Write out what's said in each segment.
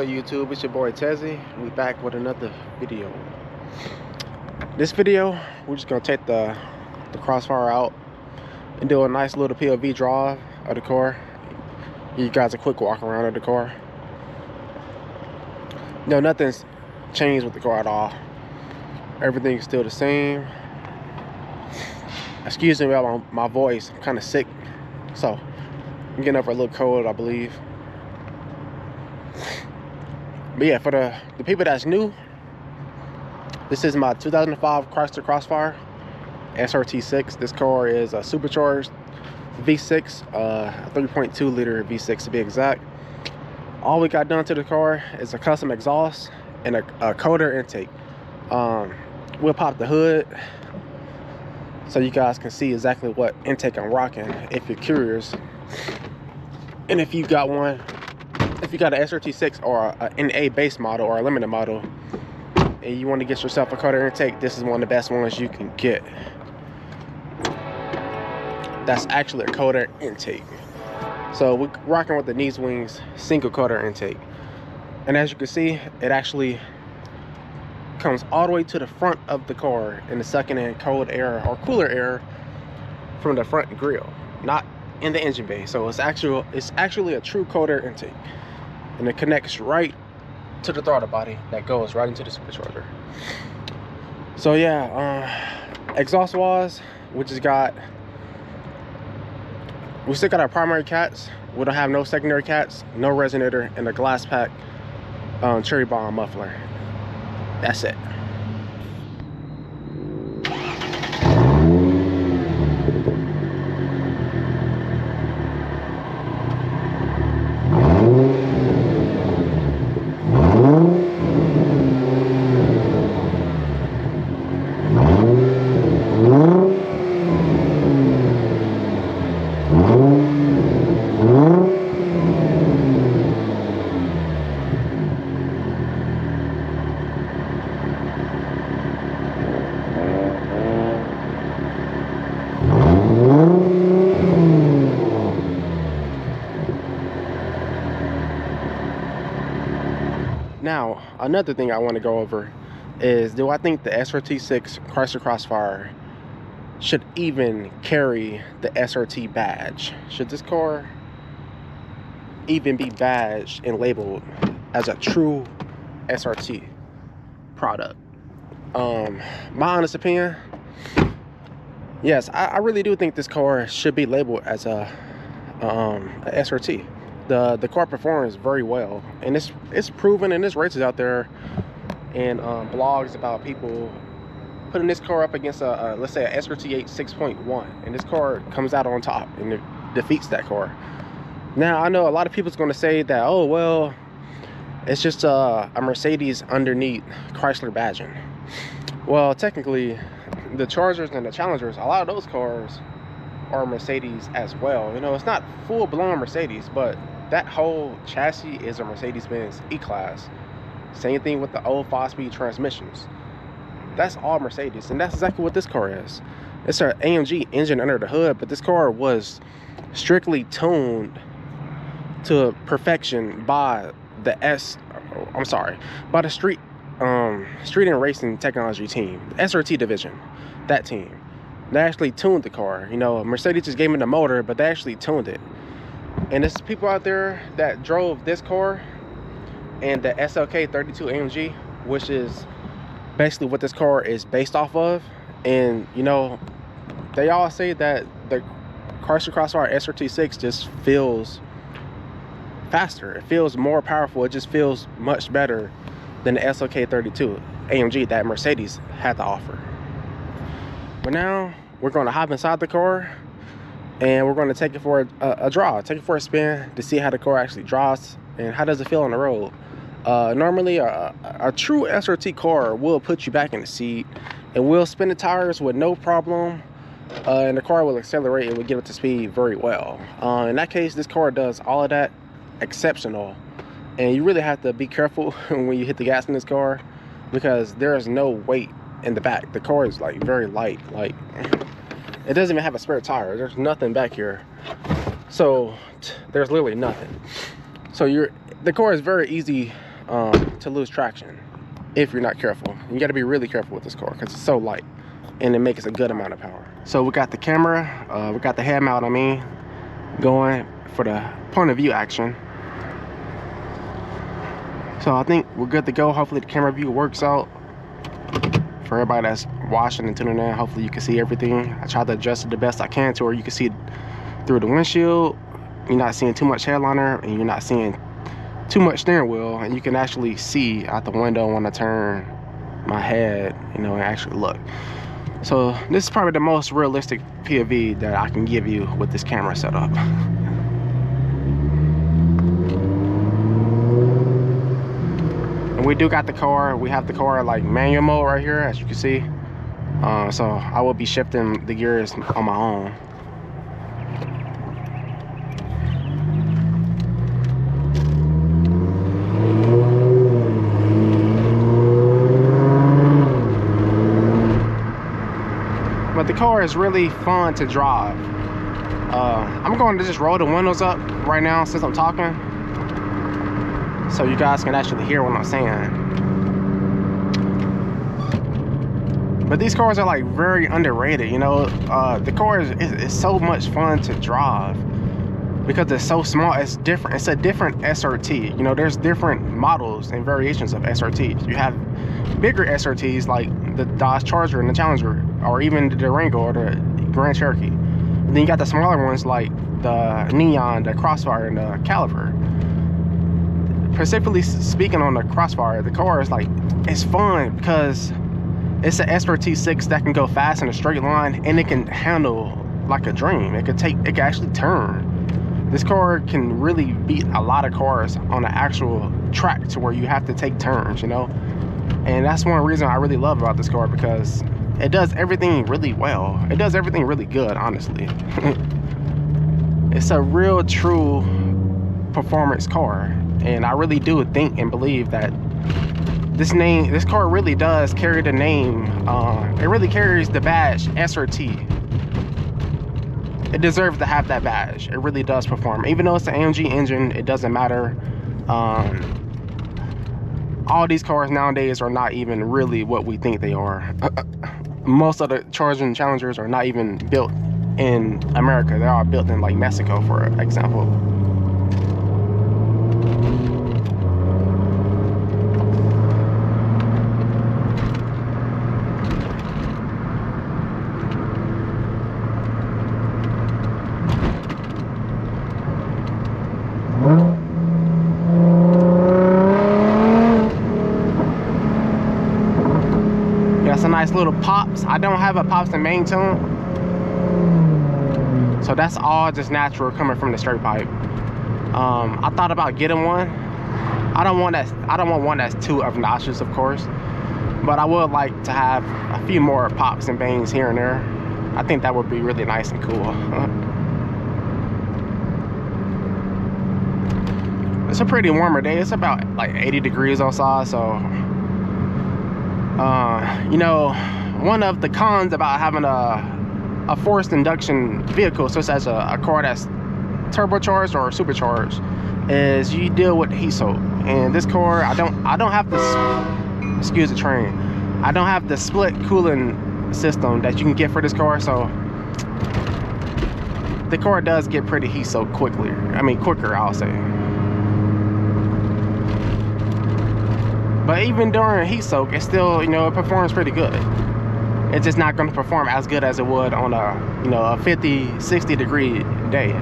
deal, YouTube? It's your boy Tezzy. We back with another video. This video, we're just gonna take the Crossfire out and do a nice little POV drive of the car. Give you guys a quick walk around of the car. No, nothing's changed with the car at all. Everything's still the same. Excuse me about my voice. I'm kind of sick, so I'm getting over a little cold, I believe. But yeah, for the people that's new, this is my 2005 Chrysler Crossfire SRT-6. This car is a supercharged V6, 3.2 liter V6 to be exact. All we got done to the car is a custom exhaust and a cold air intake. We'll pop the hood so you guys can see exactly what intake I'm rocking if you're curious. And if you got one, if you got an SRT-6 or an A base model or a limited model and you want to get yourself a cold air intake, this is one of the best ones you can get. That's actually a cold air intake. So we're rocking with the Knees Wings single cold air intake. And as you can see, it actually comes all the way to the front of the car and it's sucking in cold air or cooler air from the front grille, not in the engine bay. So it's actually a true cold air intake, and it connects right to the throttle body that goes right into the supercharger. So yeah, exhaust wise, we still got our primary cats. We don't have no secondary cats, no resonator, and a glass pack cherry bomb muffler. That's it. Now, another thing I want to go over is, do I think the SRT-6 Chrysler Crossfire should even carry the SRT badge? Should this car even be badged and labeled as a true SRT product? My honest opinion, yes, I really do think this car should be labeled as a SRT. The car performs very well, and it's proven, and there's races out there and blogs about people putting this car up against a let's say a SRT 6.1, and this car comes out on top and it defeats that car. Now I know a lot of people's going to say that, oh well, it's just a Mercedes underneath Chrysler badging. Well, technically the Chargers and the Challengers, a lot of those cars are Mercedes as well. You know, it's not full-blown Mercedes, but that whole chassis is a Mercedes-Benz E-Class. Same thing with the old 5-speed transmissions. That's all Mercedes, and that's exactly what this car is. It's an AMG engine under the hood, but this car was strictly tuned to perfection by the by the street and racing technology team, the SRT division, that team. They actually tuned the car. You know, Mercedes just gave me the motor, but they actually tuned it. And there's people out there that drove this car and the SLK 32 AMG, which is basically what this car is based off of. And you know, they all say that the Chrysler Crossfire SRT-6 just feels faster. It feels more powerful. It just feels much better than the SLK 32 AMG that Mercedes had to offer. But now we're going to hop inside the car and we're going to take it for a drive, take it for a spin to see how the car actually drives and how does it feel on the road. Normally a true SRT car will put you back in the seat and will spin the tires with no problem, and the car will accelerate and will get up to speed very well. In that case, this car does all of that exceptional, and you really have to be careful when you hit the gas in this car because there is no weight in the back. The car is like very light. Like, it doesn't even have a spare tire. There's nothing back here. So there's literally nothing. So the car is very easy to lose traction if you're not careful. You got to be really careful with this car because it's so light and it makes a good amount of power. So we got the camera, we got the head mount, going for the point of view action. So I think we're good to go. Hopefully the camera view works out for everybody that's watching and tuning in. Hopefully you can see everything. I tried to adjust it the best I can to where you can see through the windshield. You're not seeing too much headliner and you're not seeing too much steering wheel, and you can actually see out the window when I turn my head, and actually look. So this is probably the most realistic POV that I can give you with this camera setup. And we do got the car, we have the car like manual mode right here, as you can see. So I will be shifting the gears on my own. But the car is really fun to drive. I'm going to just roll the windows up right now since I'm talking, so you guys can actually hear what I'm saying. But these cars are like very underrated, the car is so much fun to drive because it's so small. It's different. It's a different SRT. There's different models and variations of SRTs. You have bigger SRTs like the Dodge Charger and the Challenger, or even the Durango or the Grand Cherokee. And then you got the smaller ones like the Neon, the Crossfire, and the Caliber. Specifically speaking on the Crossfire, the car is it's fun because it's an SRT-6 that can go fast in a straight line, and it can handle like a dream. It can actually turn. This car can really beat a lot of cars on an actual track to where you have to take turns, And that's one reason I really love about this car, because it does everything really well. It does everything really good, honestly. It's a real, true performance car. And I really do think and believe that this car really does carry the name. It really carries the badge SRT. It deserves to have that badge. It really does perform. Even though it's an AMG engine, it doesn't matter. All these cars nowadays are not even really what we think they are. Most of the Chargers and Challengers are not even built in America. They are built in like Mexico, for example. Some nice little pops. I don't have a pops and main tune, so that's all just natural coming from the straight pipe. I thought about getting one. I don't want one that's too obnoxious, of course, but I would like to have a few more pops and bangs here and there. I think that would be really nice and cool. It's a pretty warmer day. It's about like 80 degrees outside, so one of the cons about having a forced induction vehicle, such as a car that's turbocharged or supercharged, is you deal with heat soak. And this car, I don't have the, excuse the train, I don't have the split cooling system that you can get for this car, so the car does get pretty heat soaked quicker, I'll say. But even during heat soak, it's still, it performs pretty good. It's just not going to perform as good as it would on a 50, 60 degree day.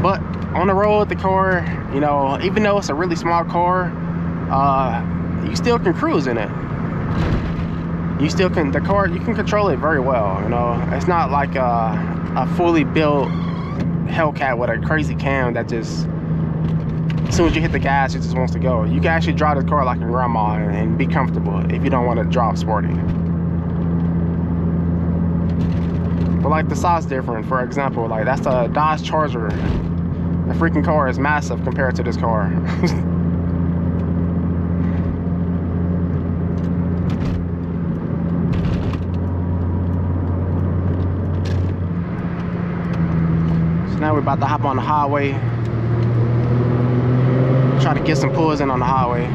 But on the road, the car, even though it's a really small car, you still can cruise in it. You still can, you can control it very well, It's not like a fully built Hellcat with a crazy cam that just, as soon as you hit the gas, it just wants to go. You can actually drive the car like your grandma and be comfortable if you don't want to drive sporty. But like the size difference, for example, like that's the Dodge Charger. The freaking car is massive compared to this car. Now now we're about to hop on the highway. Try to get some pulls in on the highway.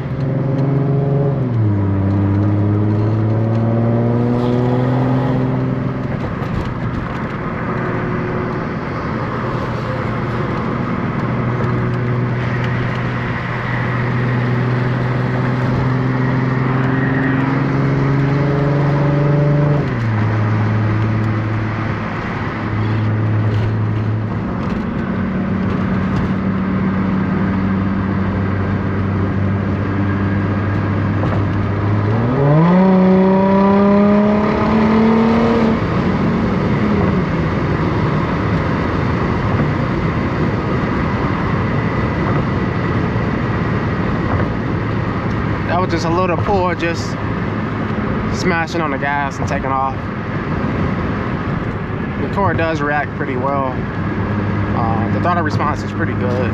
That was just a little pull, just smashing on the gas and taking off. The car does react pretty well. The throttle response is pretty good.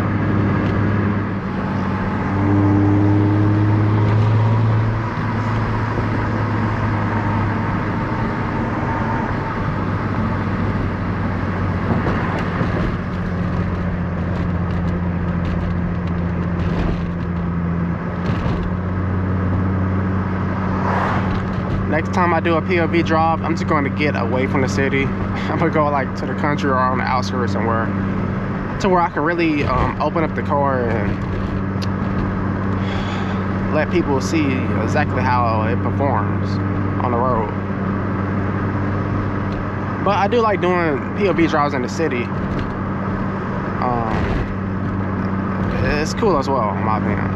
Next time I do a POV drop, I'm just going to get away from the city. I'm going to go like to the country or on the outskirts somewhere to where I can really open up the car and let people see exactly how it performs on the road. But I do like doing POV drives in the city. It's cool as well, in my opinion.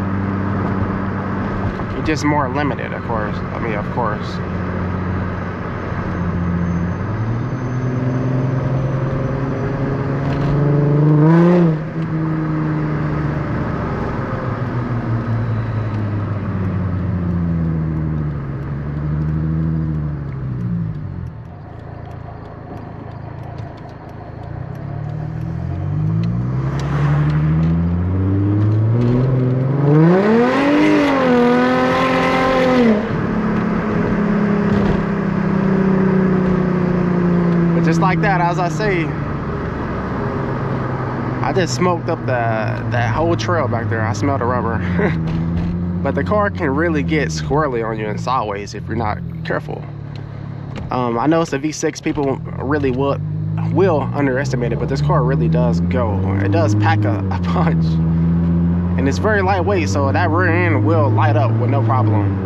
You're just more limited, of course. I mean, of course. Just like that, as I say, I just smoked up that whole trail back there. I smell the rubber. But the car can really get squirrely on you in sideways if you're not careful. I know it's a V6, people really will underestimate it, but this car really does go. It does pack a punch. And it's very lightweight, so that rear end will light up with no problem.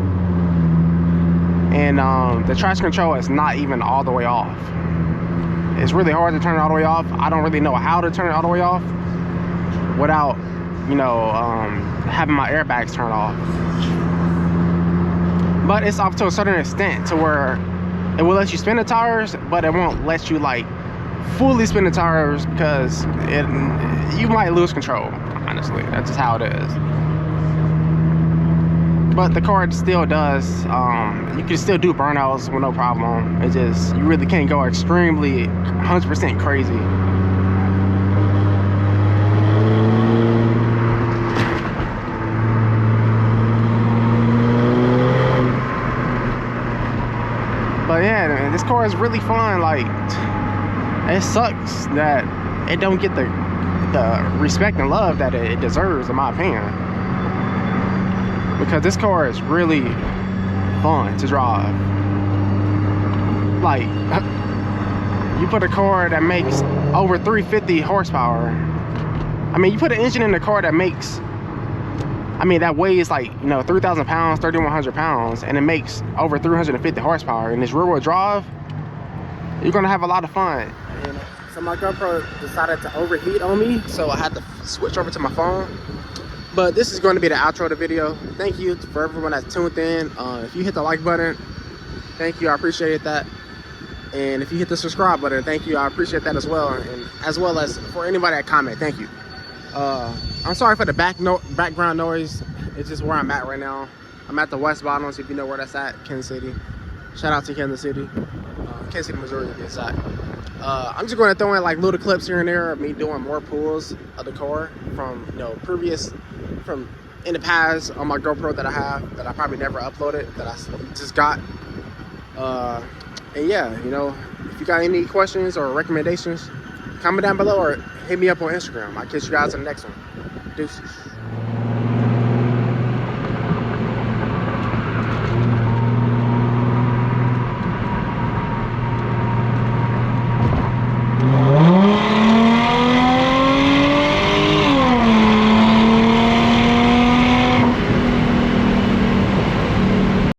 And the traction control is not even all the way off. It's really hard to turn it all the way off. I don't really know how to turn it all the way off without, you know, having my airbags turned off. But it's off to a certain extent to where it will let you spin the tires, but it won't let you like fully spin the tires because you might lose control, honestly. That's just how it is. But the car still does, you can still do burnouts with no problem. It's just, you really can't go extremely 100% crazy. But yeah, man, this car is really fun. Like, it sucks that it don't get the respect and love that it deserves, in my opinion. Because this car is really fun to drive. Like, you put a car that makes over 350 horsepower. I mean, you put an engine in the car that makes, I mean, that weighs like, you know, 3,000 pounds, 3,100 pounds, and it makes over 350 horsepower. And this rear-wheel drive, you're gonna have a lot of fun. And so my GoPro decided to overheat on me, so I had to switch over to my phone. But this is going to be the outro of the video. Thank you for everyone that's tuned in. If you hit the like button, thank you, I appreciate that. And if you hit the subscribe button, thank you, I appreciate that as well. And as well as for anybody that comment, thank you. I'm sorry for the background noise. It's just where I'm at right now. I'm at the West Bottoms, if you know where that's at, Kansas City. Shout out to Kansas City. Kansas City, Missouri, to be exact. I'm just going to throw in like little clips here and there of me doing more pulls of the car from, you know, from in the past on my GoPro that I have, that I probably never uploaded, that I just got. And yeah, you know, if you got any questions or recommendations, comment down below or hit me up on Instagram. I'll catch you guys in the next one. Deuces.